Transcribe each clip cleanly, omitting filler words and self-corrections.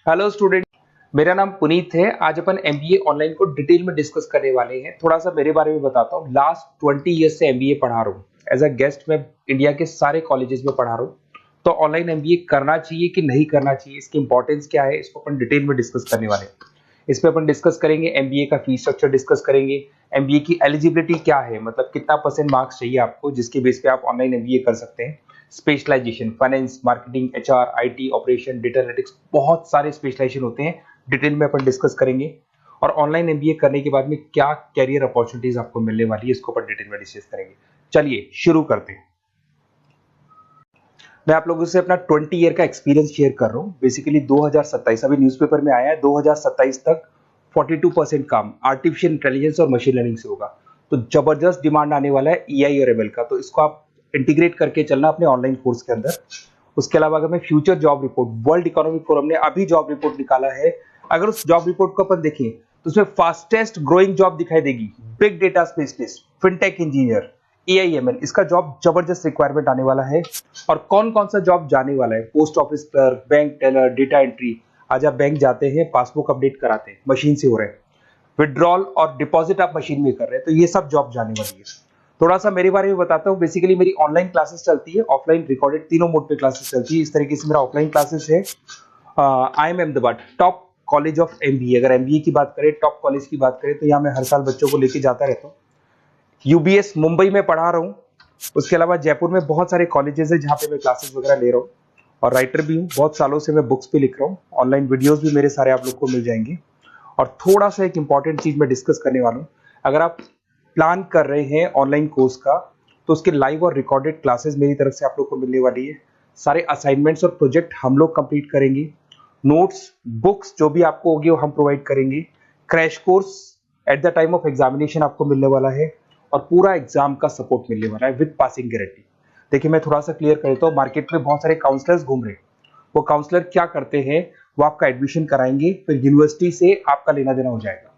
Hello student, मेरा नाम पुनीत है। आज अपन एमबीए ऑनलाइन को डिटेल में डिस्कस करने वाले हैं। थोड़ा सा मेरे बारे में बताता हूँ। लास्ट 20 ईयर्स से एमबीए पढ़ा रहा हूँ। एज अ गेस्ट मैं इंडिया के सारे कॉलेजेस में पढ़ा रहा हूँ। तो ऑनलाइन एमबीए करना चाहिए कि नहीं करना चाहिए, इसकी इंपॉर्टेंस क्या है, इसको अपन डिटेल में डिस्कस करने वाले हैं। इस पे अपन डिस्कस करेंगे एमबीए का फीस स्ट्रक्चर डिस्कस करेंगे, एमबीए की एलिजिबिलिटी क्या है, मतलब कितना परसेंट मार्क्स चाहिए आपको जिसके बेस पे आप ऑनलाइन एमबीए कर सकते हैं। Specialisation, finance, marketing, HR, IT, operation, data analytics, बहुत सारे स्पेशलाइजेशन होते हैं। डिटेल में अपन डिस्कस करेंगे। और ऑनलाइन एमबीए करने के बाद में क्या कैरियर अपॉर्चुनिटीज आपको मिलने वाली है, इसको अपन डिटेल में डिस्कस करेंगे। चलिए शुरू करते हैं। मैं आप लोगों से अपना 20 ईयर का एक्सपीरियंस शेयर कर रहा हूँ। बेसिकली 2027 अभी न्यूज़पेपर में आया है, 2027 तक 42% काम आर्टिफिशियल इंटेलिजेंस और मशीन लर्निंग से होगा। तो जबरदस्त डिमांड आने वाला है ईआई और एमएल का, तो इसको आप इंटीग्रेट करके चलना अपने ऑनलाइन कोर्स के अंदर। उसके अलावा अगर मैं future job report, world economic forum ने अभी जॉब रिपोर्ट निकाला है, अगर उस जॉब रिपोर्ट को अपन देखें तो उसमें फास्टेस्ट ग्रोइंग जॉब दिखाई देगी big data specialist, fintech engineer, AIML. इसका जॉब जबरदस्त रिक्वायरमेंट आने वाला है। और कौन कौन सा जॉब जाने वाला है? Post office clerk, bank teller, data entry. आज आप बैंक जाते हैं, पासबुक अपडेट कराते हैं, मशीन से हो रहे हैं। विड्रॉल और डिपॉजिट आप मशीन में कर रहे हैं, तो ये सब जॉब जाने वाली है। थोड़ा सा मेरे बारे में बताता हूँ। बेसिकली मेरी ऑनलाइन क्लासेस चलती है, ऑफलाइन रिकॉर्डेड, तीनों मोड पे क्लासेस चलती है। इस तरीके से मेरा ऑफलाइन क्लासेस है। I am Ahmedabad top college of MBA. अगर एमबीए की बात करें, टॉप कॉलेज की बात करें, तो यहाँ मैं हर साल बच्चों को लेके जाता रहता हूँ। यूबीएस मुंबई में पढ़ा रहा हूँ। उसके अलावा जयपुर में बहुत सारे कॉलेजेस है जहाँ पे मैं क्लासेस वगैरह ले रहा हूँ। और राइटर भी हूँ, बहुत सालों से मैं बुक्स पे लिख रहा हूँ। ऑनलाइन वीडियोस भी मेरे सारे आप लोग को मिल जाएंगे। और थोड़ा सा एक इंपॉर्टेंट चीज मैं डिस्कस करने वाला हूँ। अगर आप प्लान कर रहे हैं ऑनलाइन कोर्स का, तो उसके लाइव और रिकॉर्डेड क्लासेस मेरी तरफ से आप लोग को मिलने वाली है। सारे असाइनमेंट्स और प्रोजेक्ट हम लोग कंप्लीट करेंगे। नोट्स, बुक्स जो भी आपको होगी वो हम प्रोवाइड करेंगे। Crash course at the time of examination आपको मिलने वाला है। और पूरा एग्जाम का सपोर्ट मिलने वाला है विद पासिंग गारंटी। देखिए मैं थोड़ा सा क्लियर कर देता हूँ। मार्केट में बहुत सारे काउंसलर्स घूम रहे हैं। वो काउंसलर क्या करते हैं? वो आपका एडमिशन कराएंगे, फिर यूनिवर्सिटी से आपका लेना देना हो जाएगा।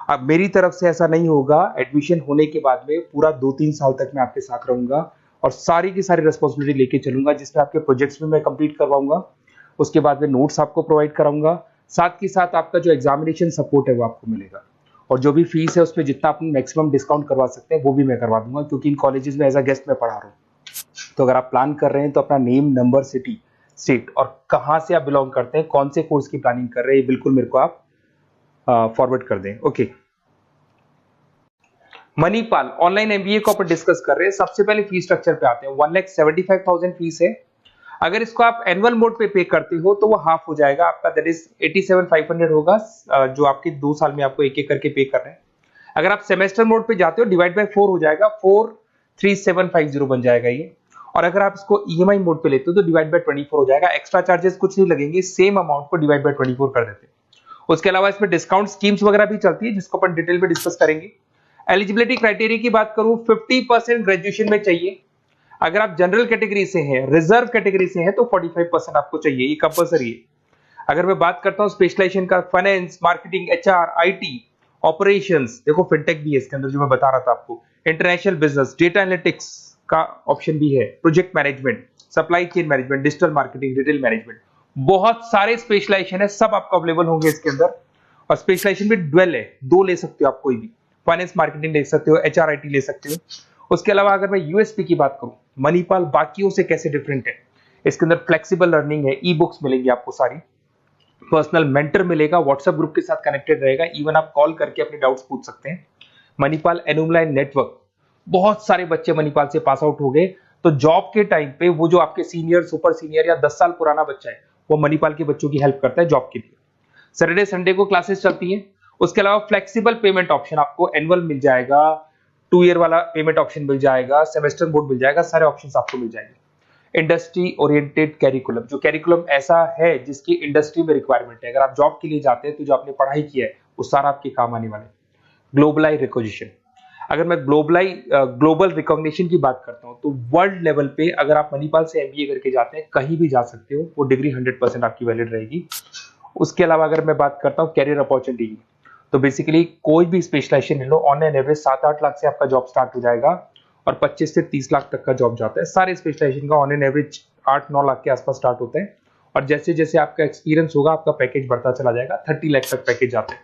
अब मेरी तरफ से ऐसा नहीं होगा। एडमिशन होने के बाद में पूरा 2-3 साल तक मैं आपके साथ रहूंगा और सारी की सारी रिस्पॉन्सिबिलिटी लेके चलूंगा, जिसमें आपके प्रोजेक्ट्स भी मैं कंप्लीट करवाऊंगा। उसके बाद में नोट्स आपको प्रोवाइड कराऊंगा। साथ के साथ आपका जो एग्जामिनेशन सपोर्ट है वो आपको मिलेगा। और जो भी फीस है उसमें जितना आप मैक्सिमम डिस्काउंट करवा सकते हैं वो भी मैं करवा दूंगा, क्योंकि इन कॉलेजेस में एज अ गेस्ट मैं पढ़ा रहा हूँ। तो अगर आप प्लान कर रहे हैं तो अपना नेम, नंबर, सिटी, स्टेट और कहाँ से आप बिलोंग करते हैं, कौन से कोर्स की प्लानिंग कर रहे हैं, बिल्कुल मेरे को आप फॉरवर्ड कर दें। ओके, मणिपाल ऑनलाइन एमबीए को अपन डिस्कस कर रहे हैं। सबसे पहले फीस स्ट्रक्चर पे आते हैं। 1,75,000 फीस है। अगर इसको आप एनुअल मोड पे पे करते हो तो वो हाफ हो जाएगा आपका, दैट इज 87,500 होगा, जो आपके 2 साल में आपको एक एक करके पे कर रहे हैं। अगर आप सेमेस्टर मोड पे जाते हो, डिवाइड बाय 4 हो जाएगा, 43750 बन जाएगा ये। और अगर आप इसको ईएमआई मोड पे लेते हो तो डिवाइड बाय 24 हो जाएगा। एक्स्ट्रा चार्जेस कुछ नहीं लगेंगे, सेम अमाउंट को डिवाइड बाय 24 कर देते हैं। उसके अलावा इसमें डिस्काउंट स्कीम्स वगैरह भी चलती है, जिसको अपन डिटेल में डिस्कस करेंगे। एलिजिबिलिटी क्राइटेरिया की बात करूं, 50% ग्रेजुएशन में चाहिए। अगर आप जनरल कैटेगरी से हैं, रिजर्व कैटेगरी से हैं, तो 45% आपको चाहिए, ये कंपलसरी है। अगर मैं बात करता हूं स्पेशलाइजेशन का, finance, marketing, HR, IT, operations, देखो फिनटेक भी है इसके अंदर जो मैं बता रहा था आपको, इंटरनेशनल बिजनेस, डेटा एनालिटिक्स का ऑप्शन भी है, project management, supply chain management, digital marketing, retail management, बहुत सारे स्पेशलाइजेशन है, सब आपको अवेलेबल होंगे इसके अंदर। और स्पेशलाइजेशन भी डुअल है, 2 ले सकते हो आप कोई भी। फाइनेंस मार्केटिंग ले सकते हो, एचआर आईटी ले सकते हो। उसके अलावा अगर मैं यूएसपी की बात करूं, मणिपाल बाकियों से कैसे डिफरेंट है, इसके अंदर फ्लेक्सिबल लर्निंग है, ई बुक्स मिलेंगी आपको सारी, पर्सनल मेंटर मिलेगा, व्हाट्सएप ग्रुप के साथ कनेक्टेड रहेगा, इवन आप कॉल करके अपने डाउट्स पूछ सकते हैं। मणिपाल एनुमलाई नेटवर्क, बहुत सारे बच्चे मणिपाल से पास आउट हो गए, तो जॉब के टाइम पे वो जो आपके सीनियर, सुपर सीनियर या 10 साल पुराना बच्चा है, वो मणिपाल के बच्चों की हेल्प करता है जॉब के लिए। सैटरडे संडे को क्लासेस चलती हैं। उसके अलावा फ्लेक्सिबल पेमेंट ऑप्शन आपको एनुअल मिल जाएगा, 2 ईयर वाला पेमेंट ऑप्शन मिल जाएगा, सेमेस्टर बोर्ड मिल जाएगा, सारे ऑप्शंस आपको मिल जाएंगे। इंडस्ट्री ओरिएंटेड कैरिकुलम, जो कैरिकुलम ऐसा है जिसकी इंडस्ट्री में रिक्वायरमेंट है, अगर आप जॉब के लिए जाते हैं तो जो आपने पढ़ाई किया है वो सारा आपके काम आने वाले। ग्लोबलाई रिकॉग्निशन, अगर मैं ग्लोबल रिकॉग्निशन की बात करता हूं तो वर्ल्ड लेवल पे अगर आप मणिपाल से एमबीए करके जाते हैं, कहीं भी जा सकते हो, वो डिग्री 100% आपकी वैलिड रहेगी। उसके अलावा अगर मैं बात करता हूँ कैरियर अपॉर्चुनिटी की, तो बेसिकली कोई भी स्पेशलाइजेशन ले लो, ऑन एन एवरेज 7-8 लाख से आपका जॉब स्टार्ट हो जाएगा और 25 से 30 लाख तक का जॉब जाता है। सारे स्पेशलाइजेशन का ऑन एन एवरेज 8-9 लाख के आसपास स्टार्ट होता है। और जैसे जैसे आपका एक्सपीरियंस होगा आपका पैकेज बढ़ता चला जाएगा, 30 लाख तक पैकेज आते हैं।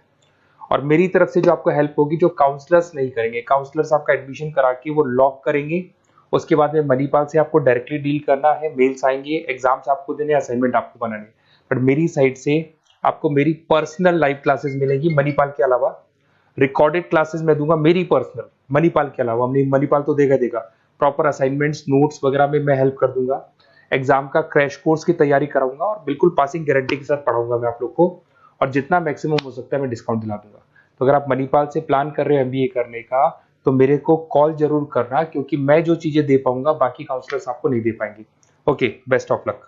और मेरी तरफ से जो आपको हेल्प होगी, जो काउंसलर्स नहीं करेंगे, काउंसलर्स आपका एडमिशन करा के वो लॉक करेंगे, उसके बाद में मणिपाल से आपको डायरेक्टली डील करना है, मेल्स आएंगे, एग्जाम्स आपको देने, असाइनमेंट आपको बनाने। बट मेरी साइड से आपको मेरी पर्सनल लाइव क्लासेस मिलेंगी मणिपाल के अलावा, रिकॉर्डेड क्लासेस मैं दूंगा मेरी पर्सनल, मणिपाल के अलावा। मणिपाल तो देगा देगा, प्रॉपर असाइनमेंट्स नोट्स वगैरह में मैं हेल्प कर दूंगा, एग्जाम का क्रैश कोर्स की तैयारी कराऊंगा और बिल्कुल पासिंग गारंटी के साथ पढ़ाऊंगा मैं आप लोग को, और जितना मैक्सिमम हो सकता है मैं डिस्काउंट दिला दूंगा। तो अगर आप मणिपाल से प्लान कर रहे हो एमबीए करने का, तो मेरे को कॉल जरूर करना, क्योंकि मैं जो चीजें दे पाऊंगा बाकी काउंसलर्स आपको नहीं दे पाएंगे। Okay, best of luck.